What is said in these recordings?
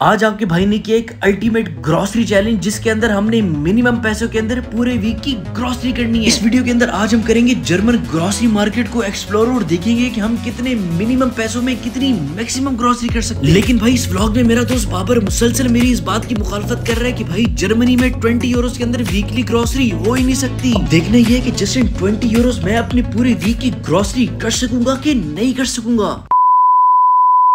आज आपके भाई ने किया एक अल्टीमेट ग्रोसरी चैलेंज, जिसके अंदर हमने मिनिमम पैसों के अंदर पूरे वीक की ग्रोसरी करनी है। इस वीडियो के अंदर आज हम करेंगे जर्मन ग्रोसरी मार्केट को एक्सप्लोर और देखेंगे कि हम कितने मिनिमम पैसों में कितनी मैक्सिमम ग्रोसरी कर सकते हैं। लेकिन भाई इस व्लॉग में मेरा दोस्त बाबर मुसलसल मेरी इस बात की मुखालफत कर रहा है कि भाई जर्मनी में 20 यूरोस के अंदर वीकली ग्रोसरी हो ही नहीं सकती। देखना यह है कि जस्ट इन 20 यूरोस मैं अपने पूरे वीक की ग्रोसरी कर सकूंगा कि नहीं कर सकूंगा।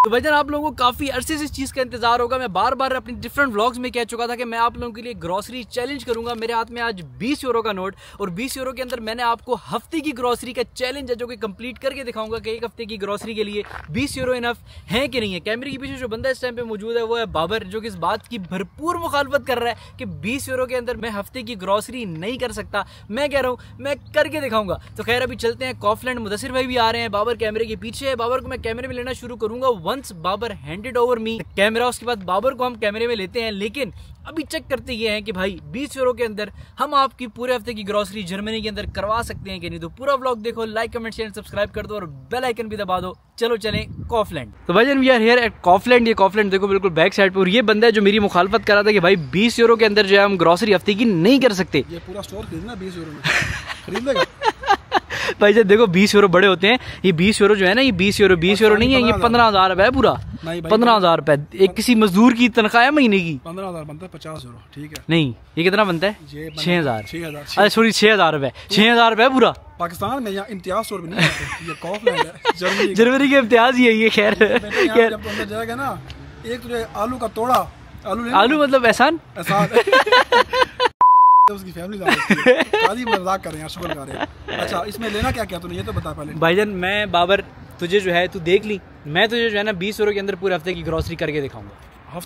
तो भाईजान आप लोगों को काफी अरसे से इस चीज का इंतजार होगा। मैं बार बार अपनी डिफरेंट व्लॉग्स में कह चुका था कि मैं आप लोगों के लिए ग्रोसरी चैलेंज करूंगा। मेरे हाथ में आज 20 यूरो का नोट और 20 यूरो के अंदर मैंने आपको हफ्ते की ग्रोसरी का चैलेंज है जो कि कंप्लीट करके दिखाऊंगा कि एक हफ्ते की ग्रोसरी के लिए 20 यूरो इनफ है कि नहीं है। कैमरे के पीछे जो बंदा इस टाइम पे मौजूद है वो है बाबर, जो कि इस बात की भरपूर मुखालफत कर रहा है कि 20 यूरो के अंदर मैं हफ्ते की ग्रोसरी नहीं कर सकता। मैं कह रहा हूँ मैं करके दिखाऊंगा। तो खैर अभी चलते हैं कॉफलैंड। मुदस्सिर भाई भी आ रहे हैं, बाबर कैमरे के पीछे है। बाबर को मैं कैमरे में लेना शुरू करूंगा once Babar handed over me camera. उसके बाद बाबर को हम कैमरे में लेते हैं। लेकिन अभी चेक करते ये हैं कि भाई 20 यूरो के अंदर हम आपकी पूरे हफ्ते की ग्रोसरी जर्मनी के अंदर करवा सकते हैं कि नहीं। तो पूरा व्लॉग देखो, लाइक कमेंट शेयर सब्सक्राइब कर दो और बेल आइकन भी दबा दो। चलो चलें कॉफलैंड। तो भाईजान वी आर हियर एट कॉफलैंड। ये कॉफलैंड देखो बिल्कुल बैक साइड पे। और ये बंदा है जो मेरी मुखालफत कर रहा था कि भाई 20 यूरो के अंदर जो है हम ग्रोसरी हफ्ते की नहीं कर सकते। ये पूरा स्टोर खरीदना 20 यूरो में खरीद लेगा भाई जब देखो 20 यूरो बड़े होते हैं। ये 20 यूरो जो है ना, ये 20 यूरो नहीं है, ये 15,000 रुपए है पूरा। 15,000 रुपए एक किसी मजदूर की तनख्वाह है महीने की। 15,000 बनता है 50 यूरो, ठीक है। नहीं, ये कितना बनता है? 6,000। 6,000 अरे सॉरी 6,000 रुपए। 6,000 रुपए पूरा। पाकिस्तान में यहाँ इम्तियाज स्टोर भी नहीं है, ये कॉफलैंड है जर्मनी के इम्तियाज ही है ये। खैर जब अंदर जाएगा ना, एक तुझे आलू का तोड़ा, आलू मतलब एहसान उसकी फैमिली मजाक कर रहे हैं, शुक्र कर रहे हैं। अच्छा इसमें लेना क्या क्या तूने ये तो बता पहले। भाईजान मैं बाबर तुझे जो है तू देख ली, मैं तुझे जो है ना 20 यूरो के अंदर पूरे हफ्ते की ग्रोसरी करके दिखाऊंगा।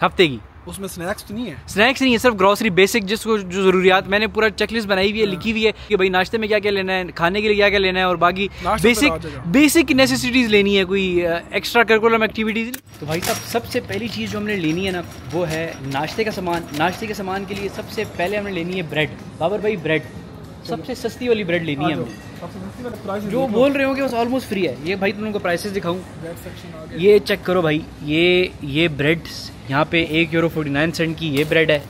हफ्ते की उसमें स्नैक्स तो नहीं है? स्नैक्स नहीं है, सिर्फ ग्रोसरी बेसिक जिसको जो जरूरियात मैंने पूरा चेकलिस्ट बनाई हुई है, लिखी हुई है कि भाई नाश्ते में क्या क्या लेना है, खाने के लिए क्या क्या लेना है और बाकी बेसिक नेसेसिटीज लेनी है, कोई एक्स्ट्रा करिकुलम एक्टिविटीज। तो भाई साहब सबसे पहली चीज़ जो हमने लेनी है ना वो है नाश्ते का सामान। नाश्ते के सामान के लिए सबसे पहले हमने लेनी है ब्रेड। बाबर भाई ब्रेड सबसे सस्ती वाली ब्रेड लेनी है हमें, जो बोल रहे हो कि ऑलमोस्ट फ्री है। ये भाई तुम लोगों को प्राइसेस दिखाऊं, ये चेक करो भाई। ये ब्रेड यहाँ पे 1 यूरो 49 सेंट की ये ब्रेड है।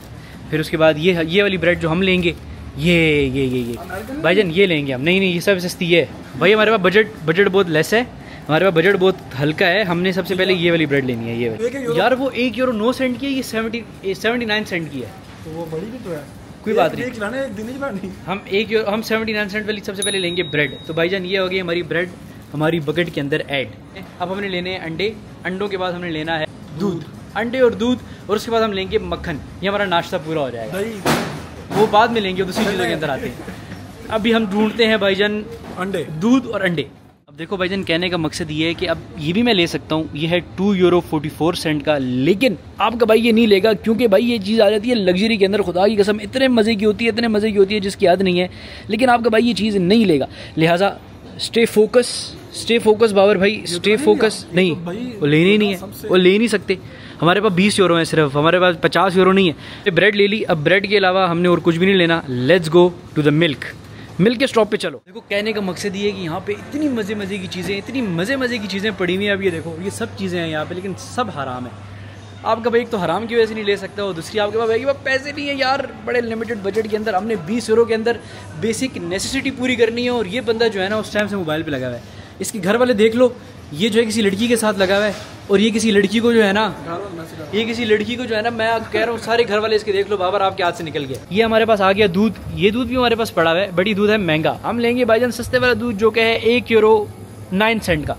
फिर उसके बाद ये वाली ब्रेड जो हम लेंगे ये भाईजान ये लेंगे हम। नहीं ये सब सस्ती है भाई। हमारे पास बजट बहुत लेस है, हमारे पास बजट बहुत हल्का है। हमने सबसे पहले ये वाली ब्रेड लेनी है। ये वाली यार वो 1 यूरो 9 सेंट की है, ये 79 सेंट की है। तो वो बड़ी भी तो है, कोई बात नहीं। हम 79 सेंट वाली सबसे पहले लेंगे ब्रेड। तो भाईजान ये हो गई हमारी ब्रेड हमारी बकेट के अंदर ऐड। अब हमने लेने हैं अंडे। अंडों के बाद हमने लेना है दूध, अंडे और दूध, और उसके बाद हम लेंगे मक्खन। ये हमारा नाश्ता पूरा हो जाएगा। वो बाद में लेंगे, दूसरी चीज़ों के अंदर आते हैं। अभी हम ढूंढते हैं भाईजान अंडे, दूध और अंडे। अब देखो भाईजान कहने का मकसद ये है कि अब ये भी मैं ले सकता हूँ। ये है 2 यूरो 44 सेंट का, लेकिन आपका भाई ये नहीं लेगा क्योंकि भाई ये चीज़ आ जाती है लग्जरी के अंदर। खुदा की कसम इतने मज़े की होती है जिसकी याद नहीं है। लेकिन आपका भाई ये चीज़ नहीं लेगा, लिहाजा स्टे फोकस बाबर भाई, स्टे फोकस। नहीं वो लेनी नहीं है, वो ले नहीं सकते। हमारे पास 20 यूरो है सिर्फ, हमारे पास 50 यूरो नहीं है। ब्रेड ले ली, अब ब्रेड के अलावा हमने और कुछ भी नहीं लेना। Let's go to the milk के स्टॉप पे चलो। देखो कहने का मकसद ये है कि यहाँ पे इतनी मज़े की चीज़ें, इतनी मज़े की चीज़ें पड़ी हुई हैं। अब ये देखो ये सब चीज़ें हैं यहाँ पे, लेकिन सब हराम है। आपका भाई एक तो हराम की वजह से नहीं ले सकता, और दूसरी आपके पास भाई पैसे नहीं है यार। बड़े लिमिटेड बजट के अंदर हमने 20 यूरो के अंदर बेसिक नेसेसिटी पूरी करनी है। और ये बंदा जो है ना उस टाइम से मोबाइल पे लगा हुआ है। इसके घर वाले देख लो, ये जो है किसी लड़की के साथ लगा हुआ है, और ये किसी लड़की को जो है ना मैं कह रहा हूँ सारे घर वाले इसके देख लो। बाबर आपके हाथ से निकल गया। ये हमारे पास आ गया दूध। ये दूध भी हमारे पास पड़ा हुआ है, बड़ी दूध है महंगा। हम लेंगे भाईजान सस्ते वाला दूध जो कि है 1 यूरो 9 सेंट का।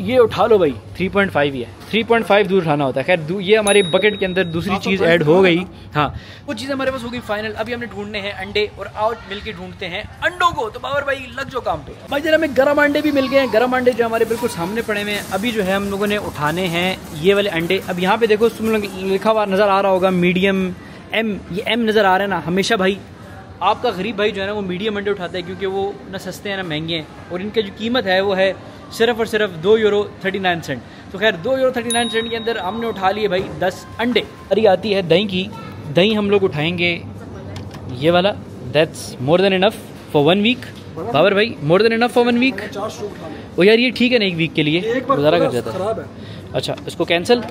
ये उठा लो भाई, 3.5 ही है। 3.5 दूध उठाना होता है। खैर ये हमारे बकेट के अंदर दूसरी चीज़ ऐड हो गई। हाँ वो चीज़ हमारे पास हो गई फाइनल। अभी हमने ढूंढने हैं अंडे, और आउट मिलके ढूंढते हैं अंडों को। तो बाबर भाई लग जाओ काम पे। भाई जरा हमें गर्म अंडे भी मिल गए हैं। गर्म अंडे जो हमारे बिल्कुल सामने पड़े हुए हैं। अभी जो है हम लोगों ने उठाने हैं ये वाले अंडे। अब यहाँ पे देखो तुम लोग लिखा हुआ नज़र आ रहा होगा मीडियम M, ये M नज़र आ रहा है ना। हमेशा भाई आपका गरीब भाई जो है ना वो मीडियम अंडे उठाता है, क्योंकि वो ना सस्ते हैं ना महंगे हैं, और इनकी जो कीमत है वो है सिर्फ और सिर्फ 2 यूरो 39 सेंट। तो खैर 2 यूरो 39 सेंट के अंदर हमने उठा लिए भाई 10 अंडे। अरे आती है दही की, दही हम लोग उठाएंगे ये वाला। That's more than enough for 1 week. Babar भाई more than enough for 1 week. ओ यार ये ठीक है ना, 1 वीक के लिए गुजारा कर जाता है। अच्छा इसको कैंसिल,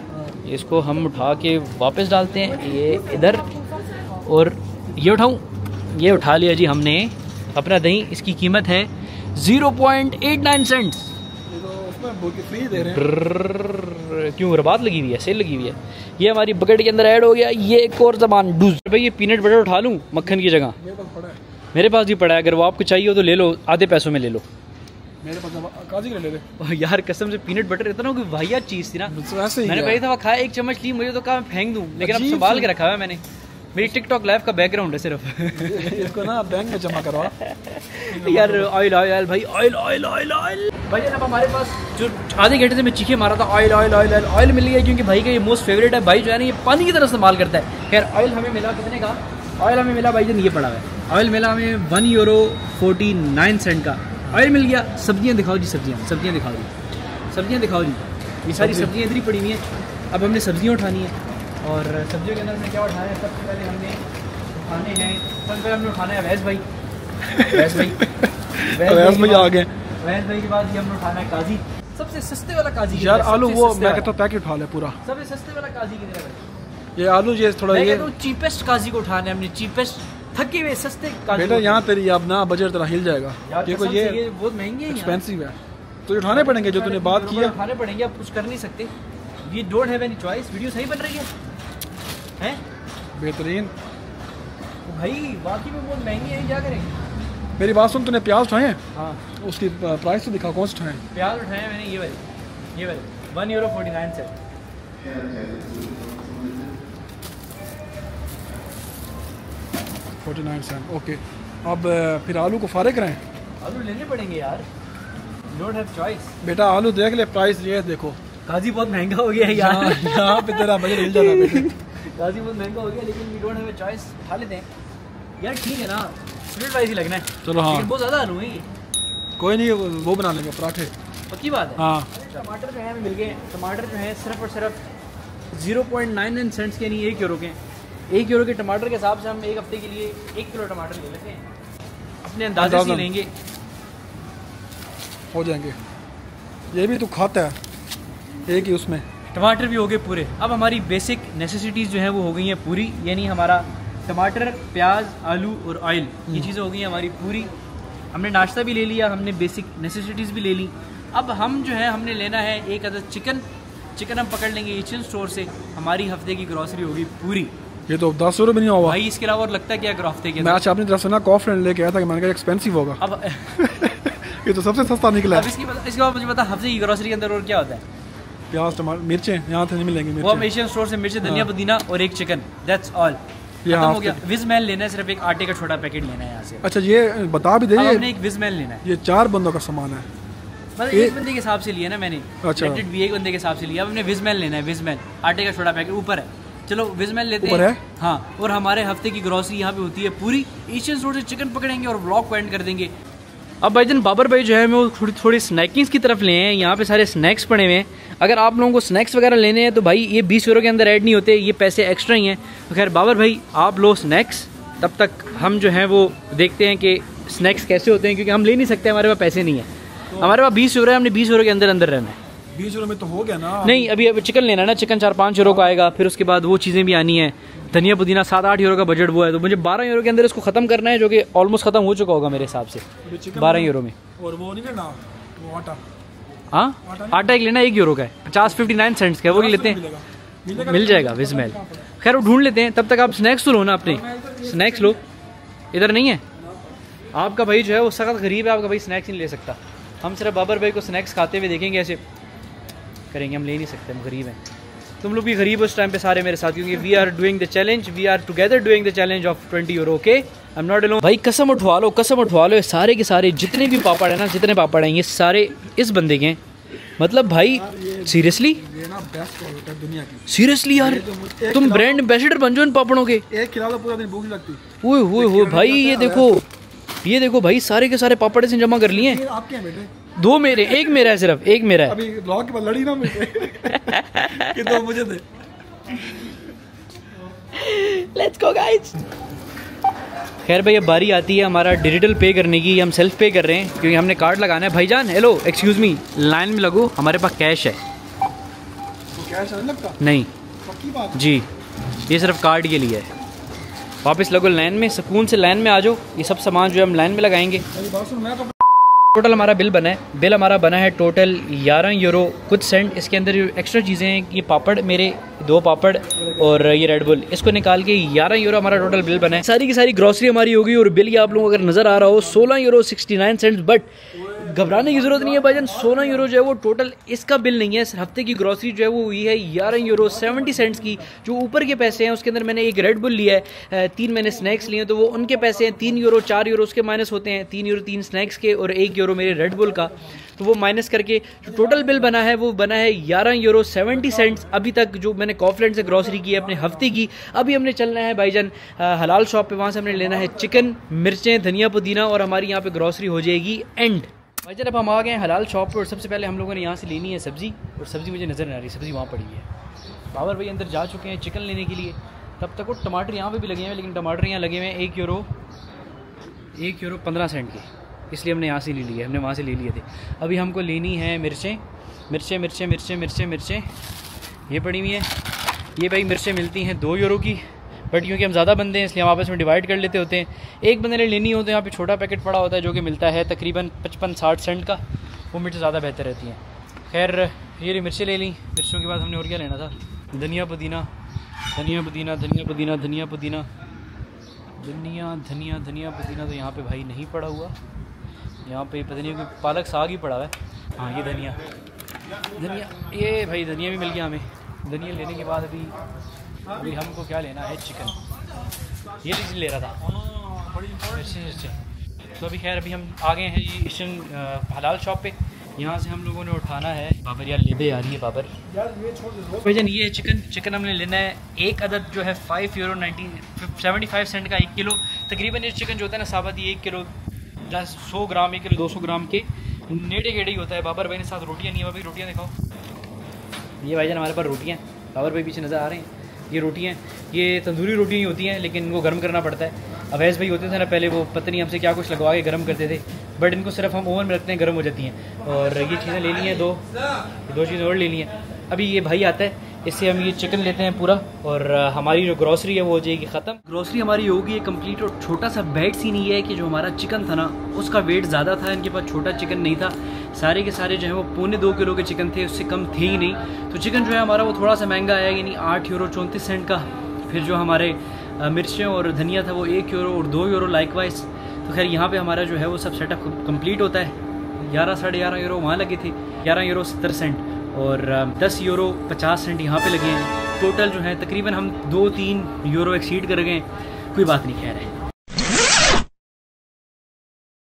इसको हम उठा के वापस डालते हैं ये इधर, और ये उठाऊं, ये उठा लिया जी हमने अपना दही। इसकी कीमत है 0.89 सेंट्स। फ्री दे रहे हैं। क्यों, बर्बाद लगी हुई है, सेल लगी हुई है। ये हमारी बकेट के अंदर ऐड हो गया। ये एक और सामान डूज। भाई ये पीनट बटर उठा लूँ मक्खन की जगह? मेरे पास भी पड़ा है, अगर वो आपको चाहिए हो तो ले लो, आधे पैसों में ले लो। मेरे पास काजी ले ले। यार कसम से पीनट बटर इतना कोई वाहियात चीज़ थी ना, मैंने पहली दफा खाया, एक चम्मच ली, मुझे तो कहा मैं फेंक दूँ, लेकिन अब संभाल के रखा है मैंने। मेरी टिकटॉक लाइव का बैकग्राउंड है सिर्फ। इसको ना बैंक में जमा करवा। यार ऑयल ऑयल भाई, ऑयल ऑयल ऑयल ऑयल भाई। अब हमारे पास जो आधे घंटे से मैं चीखे मारा था, oil oil oil oil oil मिल गया, क्योंकि भाई का ये मोस्ट फेवरेट है। भाई जो है ना ये पानी की तरह इस्तेमाल करता है। खैर ऑयल हमें मिला कितने का? ऑयल हमें मिला भाई जन ये पड़ा हुआ है। ऑयल मिला हमें €1.49 का ऑयल मिल गया। सब्जियाँ दिखाओ जी, सब्जियाँ दिखाओ जी, सब्जियाँ दिखाओ जी। ये सारी सब्जियाँ इधर ही पड़ी हुई हैं। अब हमने सब्जियाँ उठानी है, और सब्जियों के अंदर हमने क्या उठाया है? सबसे पहले हमने उठाने हैं, सबसे पहले हमने उठाना है वैस भाई। वैस भाई आ गए। वैस भाई के बाद ये हमने उठाना है काजी, सबसे सस्ते वाला काजी। यार आलू वो मैं कहता हूँ पैकेट उठा ले पूरा। सबसे सस्ते वाला काजी किधर है? ये आलू ये थोड़ा ये चीपेस्ट काजी को उठाना है हमने, चीपेस्ट थके हुए सस्ते काजी। बेटा यहाँ तेरी अब ना बजट तेरा हिल जाएगा, क्योंकि ये बहुत महंगे हैं, एक्सपेंसिव है, तो ये उठाने पड़ेंगे जो तूने बात किया। उठाने पड़ेंगे, आप कुछ कर नहीं सकते। ये don't have any choice. Video सही बन रही है बेहतरीन भाई, बाकी में बहुत महंगी है, क्या करेंगे? मेरी बात सुन, तूने प्याज उठाए हैं? हाँ, उसकी प्राइस तो दिखा, कौन से उठाए? प्याज उठाए हैं मैंने ये वाले €1.49। 49 सेंट। ओके, अब फिर आलू को फारे कराएं? आलू लेने पड़ेंगे यार, डोंट हैव चॉइस। बेटा आलू देख ले, प्राइस ये देखो। काजी बहुत महंगा हो गया है यार, यहाँ पे तेरा बजट हिल जाता है बेटे। काजी बहुत महंगा हो गया, लेकिन we don't have a choice, उठा लेते हैं यार। ठीक है ना, स्प्लिट वाइज ही लगना है। चलो हाँ, बहुत ज़्यादा आलू है ये। कोई नहीं, वो बना लेंगे पराठे। पक्की बात है। हाँ, टमाटर जो है हमें मिल गए। टमाटर जो है सिर्फ और सिर्फ 0.99 सेंट्स के, यानी €1 के। €1 के टमाटर के हिसाब से हम एक हफ्ते के लिए 1 किलो टमाटर ले लेते हैं, अपने अंदाजे से लेंगे, हो जाएंगे। ये भी तो खाता है एक ही उसमें। टमाटर भी हो गए पूरे। अब हमारी बेसिक नेसेसिटीज़ जो हैं वो हो गई हैं पूरी, यानी हमारा टमाटर, प्याज, आलू और ऑयल, ये चीज़ें हो गई हैं हमारी पूरी। हमने नाश्ता भी ले लिया, हमने बेसिक नेसेसिटीज़ भी ले ली। अब हम जो है हमने लेना है 1 अदद चिकन हम पकड़ लेंगे एशियन स्टोर से। हमारी हफ्ते की ग्रॉसरी होगी पूरी। ये तो 10 रुपये नहीं हुआ भाई, इसके अलावा और लगता है क्या हफ्ते के? मैं अच्छा अपनी तरफ से ना कॉफी लेके आया था कि मैंने कहा एक्सपेंसिव होगा। अब ये तो सबसे सस्ता निकला। अब इसके बाद मुझे पता हफ्ते की ग्रॉसरी के अंदर और क्या होता है? प्याज, टमाटर, मिर्चें यहाँ से नहीं मिलेंगी। वो हम एशियन स्टोर से मिर्चें, धनिया, पुदीना और एक चिकन, दैट्स ऑल। खत्म हो गया। विजमैल लेना है, सिर्फ एक आटे का छोटा पैकेट लेना है यहाँ से। अच्छा, ये बता भी दे, हमने एक विजमैल लेना है। ये 4 बंदों का सामान है, मतलब एक बंदे के हिसाब से लिया ना मैंने। अच्छा, एक बंदे के हिसाब से लिया। अब हमने विजमैल लेना है, विजमैल आटे का छोटा पैकेट ऊपर है। चलो विजमैल लेते हैं। हाँ, और हमारे हफ्ते की ग्रॉसरी यहाँ पे होती है पूरी। एशियन स्टोर से चिकन पकड़ेंगे और व्लॉग को एंड कर देंगे। अब भाईजान बाबर भाई जो है वो थोड़ी स्नैकिंग्स की तरफ ले हैं। यहाँ पे सारे स्नैक्स पड़े हुए हैं। अगर आप लोगों को स्नैक्स वगैरह लेने हैं तो भाई ये €20 के अंदर ऐड नहीं होते, ये पैसे एक्स्ट्रा ही हैं। तो खैर बाबर भाई आप लो स्नैक्स, तब तक हम जो हैं वो देखते हैं कि स्नैक्स कैसे होते हैं, क्योंकि हम ले नहीं सकते, हमारे पास पैसे नहीं है। हमारे पास €20 है, हमने €20 के अंदर अंदर रहना है। €20 में तो हो गया ना? नहीं, अभी चिकन लेना है ना, चिकन €4-5 का आएगा, फिर उसके बाद वो चीज़ें भी आनी है, धनिया पुदीना, €7-8 का बजट वो है, तो मुझे €12 के अंदर इसको ख़त्म करना है, जो कि ऑलमोस्ट ख़त्म हो चुका होगा मेरे हिसाब से €12 में। और वो नहीं लेना, वो आटा। हाँ, आटा एक लेना €1 का है, 59 सेंट्स का, वो लेते हैं, मिल जाएगा विजमैल। खैर वो ढूंढ लेते हैं, तब तक आप स्नैक्स तो लो ना, अपने स्नैक्स लो। इधर नहीं है आपका भाई जो है वो सख्त गरीब है, आपका भाई स्नैक्स नहीं ले सकता। हम सिर्फ बाबर भाई को स्नैक्स खाते हुए देखेंगे, ऐसे करेंगे, हम ले नहीं सकते, हम गरीब हैं। तुम लोग भी गरीब उस टाइम पे सारे मेरे साथ, क्योंकि we are doing the challenge, we are together doing the challenge of €20, okay? I am not alone. भाई कसम उठवा लो, कसम उठवा लो, सारे के सारे जितने भी पापड़ है ना, जितने पापड़ हैं ये सारे इस बंदे के हैं। मतलब भाई सीरियसली, सीरियसली यार, तुम ब्रांड एम्बेसडर बन जाओ इन पापड़ों के। एक खिला दो, पूरा दिन भूख लगती। ओए भाई, ये देखो भाई, सारे के सारे पापड़ से जमा कर लिए। आपके हैं बेटे? 2 मेरे, एक मेरा है, सिर्फ एक मेरा है। अभी ब्लॉग के बाद लड़ी ना मुझे कि 2 मुझे दे। Let's go guys. खैर भाई अब बारी आती है हमारा डिजिटल पे करने की। हम सेल्फ पे कर रहे हैं क्योंकि हमने कार्ड लगाना है। भाईजान हेलो, एक्सक्यूज मी, लाइन में लगो, हमारे पास कैश है। तो कैश नहीं लगता? नहीं, पक्की बात जी, ये सिर्फ कार्ड के लिए है। वापस लगो लाइन में, सुकून से लाइन में आ जाओ। ये सब सामान जो है हम लाइन में लगाएंगे। मेरी बात सुन, मैं तो टोटल हमारा बिल बना है। बिल हमारा बना है टोटल 11 यूरो कुछ सेंट। इसके अंदर एक्स्ट्रा चीज़ें हैं, ये पापड़, मेरे 2 पापड़ और ये रेड बुल, इसको निकाल के 11 यूरो हमारा टोटल बिल बना है। सारी की सारी ग्रॉसरी हमारी होगी और बिल ये आप लोगों को अगर नज़र आ रहा हो 16 यूरो 69 सेंट्स। बट घबराने की ज़रूरत नहीं है भाईजान, 16 यूरो जो है वो टोटल इसका बिल नहीं है। इस हफ्ते की ग्रॉसरी जो है वो हुई है 11 यूरो 70 सेंट्स की। जो ऊपर के पैसे हैं उसके अंदर मैंने एक रेड बुल लिया है, 3 मैंने स्नैक्स लिए, तो वो उनके पैसे हैं 3 यूरो, 4 यूरो उसके माइनस होते हैं, 3 यूरो 3 स्नैक्स के और 1 यूरो मेरे रेड बुल का। तो वो माइनस करके जो टोटल बिल बना है वो बना है 11 यूरो 70 सेंट्स। अभी तक जो मैंने कॉफलैंड से ग्रॉसरी की है अपने हफ्ते की, अभी हमने चलना है भाईजान हलाल शॉप पे, वहाँ से हमने लेना है चिकन, मिर्चें, धनिया, पुदीना और हमारी यहाँ पे ग्रॉसरी हो जाएगी एंड। भाईजान अब हम आ गए हैं हलाल शॉप पर और सबसे पहले हम लोगों ने यहाँ से लेनी है सब्ज़ी, और सब्ज़ी मुझे नज़र नहीं आ रही, सब्ज़ी वहाँ पड़ी है। बाबर भाई अंदर जा चुके हैं चिकन लेने के लिए। तब तक वो टमाटर यहाँ पे भी लगे हैं, लेकिन टमाटर यहाँ लगे हुए हैं 1 यूरो 15 सेंट के, इसलिए हमने यहाँ से ले लिए, हमने वहाँ से ले लिए थे। अभी हमको लेनी है मिर्चें, ये पड़ी हुई हैं। ये भाई मिर्चें मिलती हैं 2 यूरो की, बट क्योंकि हम ज़्यादा बंदे हैं इसलिए हम आपस में डिवाइड कर लेते होते हैं। एक बंदे ने लेनी हो तो यहाँ पे छोटा पैकेट पड़ा होता है जो कि मिलता है तकरीबन 55-60 सेंट का, वो मिर्च ज़्यादा बेहतर रहती हैं। खैर ये मिर्चें ले ली। मिर्चों के बाद हमने और क्या लेना था, धनिया पुदीना तो यहाँ पे भाई नहीं पड़ा हुआ, यहाँ पे पता नहीं कोई पालक साग ही पड़ा हुआ है। हाँ ये धनिया, ये भाई धनिया भी मिल गया हमें। धनिया लेने के बाद अभी हमको क्या लेना है, चिकन, ये चीज़ ले रहा था। तो अभी खैर अभी हम आ गए हैं ये ईस्टर्न हलाल शॉप पे। यहाँ से हम लोगों ने उठाना है, बाबर यार लेबे आ रही है बाबर भाईजान। ये चिकन हमने लेना है, एक अदद जो है 5 यूरो 75 सेंट का 1 किलो। तकरीबन ये चिकन जो होता है ना साबत, ये 1 किलो 100 ग्राम 1 किलो 200 ग्राम के नेड़े गेड़े ही होता है। बाबर भाई ने साथ रोटियाँ नहीं है, भाई रोटियाँ दिखाओ। ये भाईजान हमारे पास रोटियाँ, बाबर भाई पीछे नज़र आ रहे हैं, ये रोटियाँ, ये तंदूरी रोटियाँ ही होती हैं, लेकिन इनको गर्म करना पड़ता है। अवैस भाई होते थे ना पहले, वो पता नहीं हमसे क्या कुछ लगवा के गर्म करते थे, बट इनको सिर्फ हम ओवन में रखते हैं, गर्म हो जाती हैं। और ये चीज़ें ले ली हैं, दो चीज़ें और ले ली हैं। अभी ये भाई आता है, इससे हम ये चिकन लेते हैं पूरा, और हमारी जो ग्रॉसरी है वो हो जाएगी ख़त्म। ग्रॉसरी हमारी होगी ये कंप्लीट। और छोटा सा बैड सीन ये है कि जो हमारा चिकन था ना उसका वेट ज़्यादा था, इनके पास छोटा चिकन नहीं था। सारे के सारे जो है वो 1.25 किलो के चिकन थे, उससे कम थे ही नहीं। तो चिकन जो है हमारा वो थोड़ा सा महंगा आया, यानी 8 यूरो 34 सेंट का। फिर जो हमारे मिर्चें और धनिया था वो 1 यूरो और 2 यूरो लाइकवाइज। तो खैर यहाँ पे हमारा जो है वो सब सेटअप कंप्लीट होता है। 11 साढ़े 11 यूरो वहाँ लगे थे, 11 यूरो 70 सेंट और 10 यूरो 50 सेंट यहाँ पे लगे हैं। टोटल जो है तकरीबन हम 2-3 यूरो एक्सीड कर गए, कोई बात नहीं, खैर है।